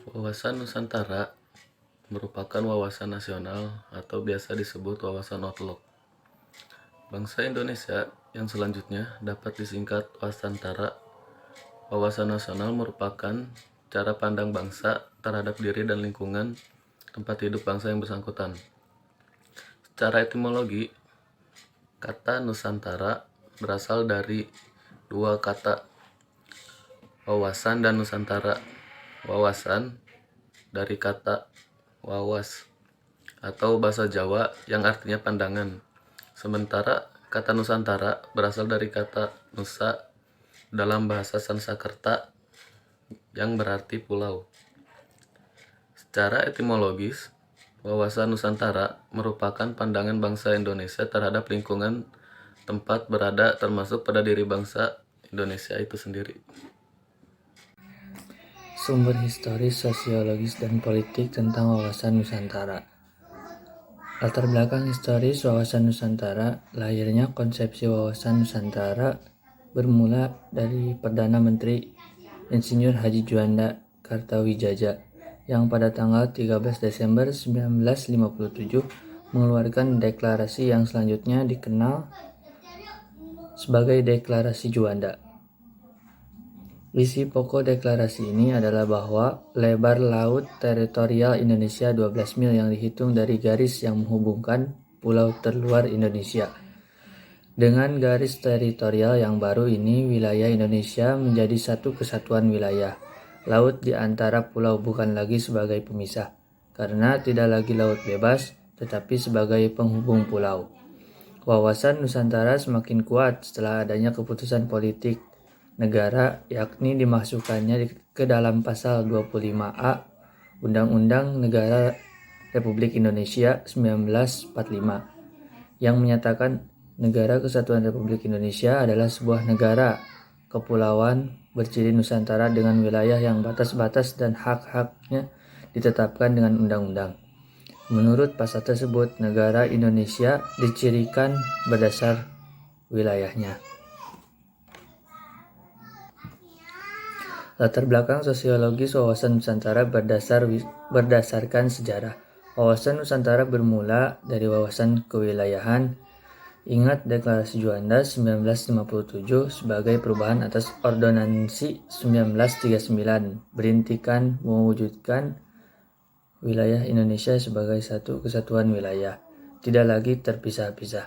Wawasan Nusantara merupakan wawasan nasional atau biasa disebut wawasan outlook. Bangsa Indonesia yang selanjutnya dapat disingkat Wasantara. Wawasan nasional merupakan cara pandang bangsa terhadap diri dan lingkungan tempat hidup bangsa yang bersangkutan. Secara etimologi, kata Nusantara berasal dari dua kata, wawasan dan Nusantara. Wawasan dari kata wawas atau bahasa Jawa yang artinya pandangan. Sementara kata Nusantara berasal dari kata Nusa dalam bahasa Sanskerta yang berarti pulau. Secara etimologis, wawasan Nusantara merupakan pandangan bangsa Indonesia terhadap lingkungan tempat berada termasuk pada diri bangsa Indonesia itu sendiri. Sumber historis, sosiologis, dan politik tentang wawasan Nusantara. Latar belakang historis wawasan Nusantara. Lahirnya konsepsi wawasan Nusantara bermula dari Perdana Menteri Insinyur Haji Juanda Kartawijaya yang pada tanggal 13 Desember 1957 mengeluarkan deklarasi yang selanjutnya dikenal sebagai Deklarasi Juanda. Isi pokok deklarasi ini adalah bahwa lebar laut teritorial Indonesia 12 mil yang dihitung dari garis yang menghubungkan pulau terluar Indonesia. Dengan garis teritorial yang baru ini, wilayah Indonesia menjadi satu kesatuan wilayah. Laut di antara pulau bukan lagi sebagai pemisah, karena tidak lagi laut bebas, tetapi sebagai penghubung pulau. Wawasan Nusantara semakin kuat setelah adanya keputusan politik negara, yakni dimasukkannya ke dalam pasal 25A Undang-Undang Negara Republik Indonesia 1945 yang menyatakan Negara Kesatuan Republik Indonesia adalah sebuah negara kepulauan berciri Nusantara dengan wilayah yang batas-batas dan hak-haknya ditetapkan dengan undang-undang. Menurut pasal tersebut, negara Indonesia dicirikan berdasar wilayahnya. Latar belakang sosiologis wawasan Nusantara berdasarkan sejarah. Wawasan Nusantara bermula dari wawasan kewilayahan. Ingat Deklarasi Juanda 1957 sebagai perubahan atas Ordonansi 1939 berintikan mewujudkan wilayah Indonesia sebagai satu kesatuan wilayah, tidak lagi terpisah-pisah.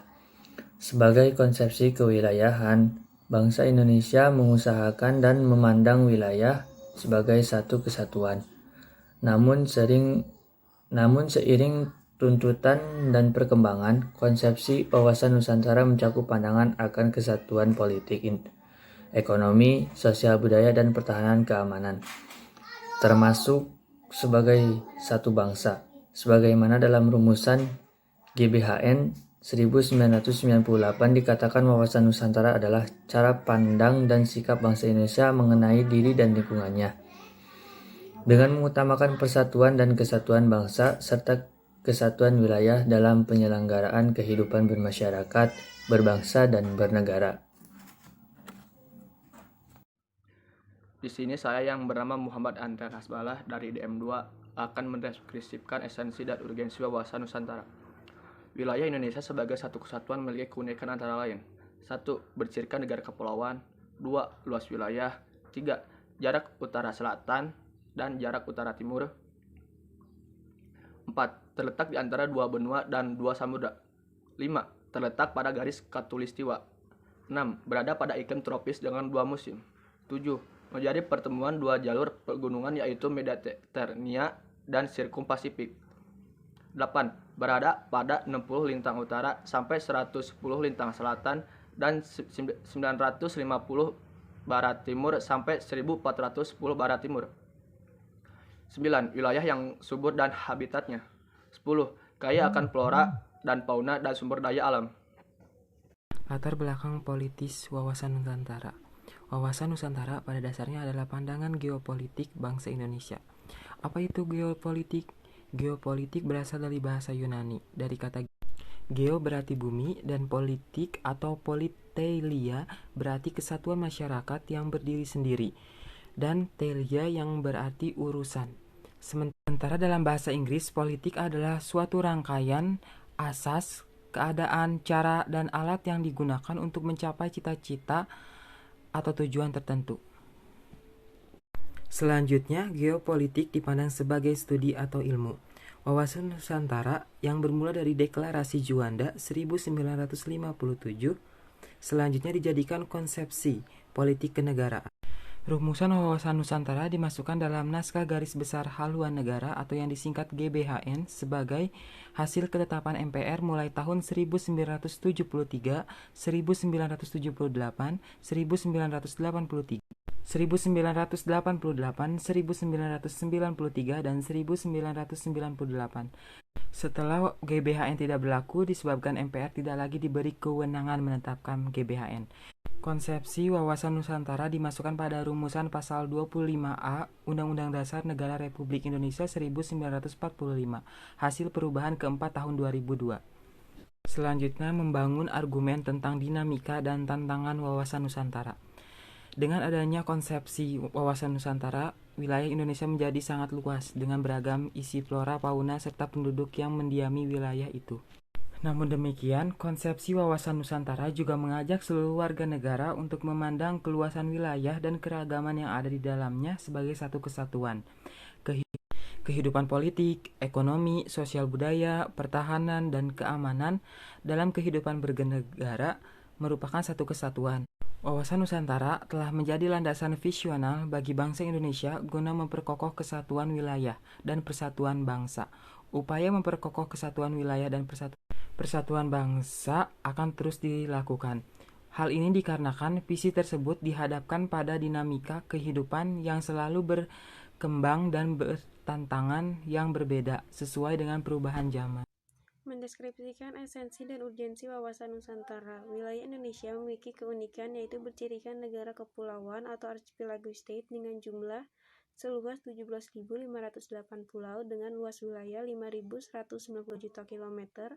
Sebagai konsepsi kewilayahan, bangsa Indonesia mengusahakan dan memandang wilayah sebagai satu kesatuan. Namun seiring tuntutan dan perkembangan, konsepsi wawasan Nusantara mencakup pandangan akan kesatuan politik, ekonomi, sosial budaya, dan pertahanan keamanan, termasuk sebagai satu bangsa. Sebagaimana dalam rumusan GBHN 1998 dikatakan wawasan Nusantara adalah cara pandang dan sikap bangsa Indonesia mengenai diri dan lingkungannya, dengan mengutamakan persatuan dan kesatuan bangsa serta kesatuan wilayah dalam penyelenggaraan kehidupan bermasyarakat, berbangsa, dan bernegara. Di sini saya yang bernama Muhammad Antar Hasbalah dari DM2 akan mendeskripsikan esensi dan urgensi wawasan Nusantara. Wilayah Indonesia sebagai satu kesatuan memiliki keunikan antara lain. 1. Bercirikan negara kepulauan. 2. Luas wilayah. 3. Jarak utara selatan dan jarak utara timur. 4. Terletak di antara dua benua dan dua samudra. 5. Terletak pada garis khatulistiwa. 6. Berada pada iklim tropis dengan dua musim. 7. Menjadi pertemuan dua jalur pegunungan yaitu Mediterania dan Sirkum Pasifik. 8. Berada pada 60 lintang utara sampai 110 lintang selatan dan 950 barat timur sampai 1410 barat timur. 9. Wilayah yang subur dan habitatnya. 10. Kaya akan flora dan fauna dan sumber daya alam. Latar belakang politis wawasan Nusantara. Wawasan Nusantara pada dasarnya adalah pandangan geopolitik bangsa Indonesia. Apa itu geopolitik? Geopolitik berasal dari bahasa Yunani, dari kata geo berarti bumi dan politik atau politelia berarti kesatuan masyarakat yang berdiri sendiri, dan telia yang berarti urusan. Sementara dalam bahasa Inggris, politik adalah suatu rangkaian asas, keadaan, cara, dan alat yang digunakan untuk mencapai cita-cita atau tujuan tertentu. Selanjutnya, geopolitik dipandang sebagai studi atau ilmu. Wawasan Nusantara yang bermula dari Deklarasi Juanda 1957 selanjutnya dijadikan konsepsi politik kenegaraan. Rumusan wawasan Nusantara dimasukkan dalam naskah garis besar haluan negara atau yang disingkat GBHN sebagai hasil ketetapan MPR mulai tahun 1973, 1978, 1983. 1988, 1993, dan 1998. Setelah GBHN tidak berlaku disebabkan MPR tidak lagi diberi kewenangan menetapkan GBHN. Konsepsi wawasan Nusantara dimasukkan pada rumusan pasal 25A Undang-Undang Dasar Negara Republik Indonesia 1945, hasil perubahan keempat tahun 2002. Selanjutnya membangun argumen tentang dinamika dan tantangan wawasan Nusantara. Dengan adanya konsepsi wawasan Nusantara, wilayah Indonesia menjadi sangat luas dengan beragam isi flora, fauna, serta penduduk yang mendiami wilayah itu. Namun demikian, konsepsi wawasan Nusantara juga mengajak seluruh warga negara untuk memandang keluasan wilayah dan keragaman yang ada di dalamnya sebagai satu kesatuan. Kehidupan politik, ekonomi, sosial budaya, pertahanan, dan keamanan dalam kehidupan bernegara merupakan satu kesatuan. Wawasan Nusantara telah menjadi landasan visional bagi bangsa Indonesia guna memperkokoh kesatuan wilayah dan persatuan bangsa. Upaya memperkokoh kesatuan wilayah dan persatuan bangsa akan terus dilakukan. Hal ini dikarenakan visi tersebut dihadapkan pada dinamika kehidupan yang selalu berkembang dan bertantangan yang berbeda sesuai dengan perubahan zaman. Mendeskripsikan esensi dan urgensi wawasan Nusantara. Wilayah Indonesia memiliki keunikan yaitu bercirikan negara kepulauan atau archipelago state dengan jumlah seluas 17.508 pulau dengan luas wilayah 5.190 juta kilometer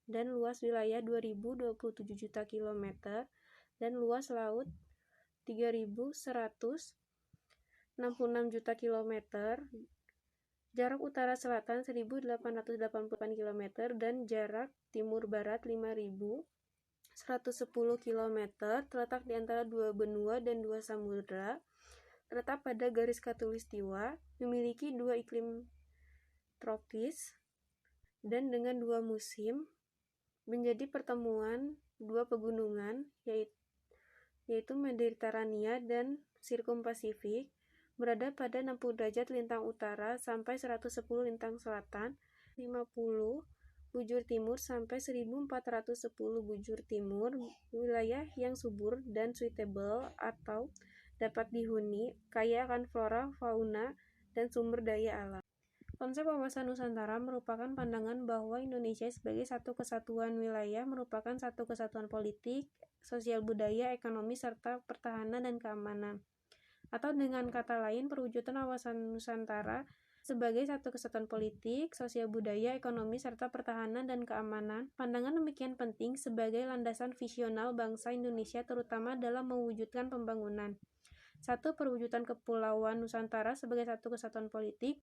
dan luas wilayah 2.027 juta kilometer dan luas laut 3.166 juta kilometer. Jarak utara-selatan 1.888 km dan jarak timur-barat 5.110 km, terletak di antara dua benua dan dua samudra, terletak pada garis khatulistiwa, memiliki dua iklim tropis, dan dengan dua musim, menjadi pertemuan dua pegunungan, yaitu Mediterania dan Sirkumpasifik, berada pada 60 derajat lintang utara sampai 110 lintang selatan, 50 bujur timur sampai 1410 bujur timur, wilayah yang subur dan suitable atau dapat dihuni, kaya akan flora, fauna, dan sumber daya alam. Konsep wawasan Nusantara merupakan pandangan bahwa Indonesia sebagai satu kesatuan wilayah merupakan satu kesatuan politik, sosial budaya, ekonomi, serta pertahanan dan keamanan. Atau dengan kata lain, perwujudan wawasan Nusantara sebagai satu kesatuan politik, sosial budaya, ekonomi, serta pertahanan dan keamanan. Pandangan demikian penting sebagai landasan visional bangsa Indonesia terutama dalam mewujudkan pembangunan. 1. Perwujudan Kepulauan Nusantara sebagai satu kesatuan politik.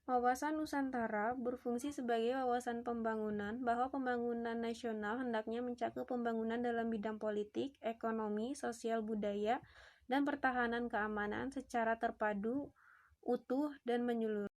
Wawasan Nusantara berfungsi sebagai wawasan pembangunan bahwa pembangunan nasional hendaknya mencakup pembangunan dalam bidang politik, ekonomi, sosial budaya, dan pertahanan keamanan secara terpadu, utuh, dan menyeluruh.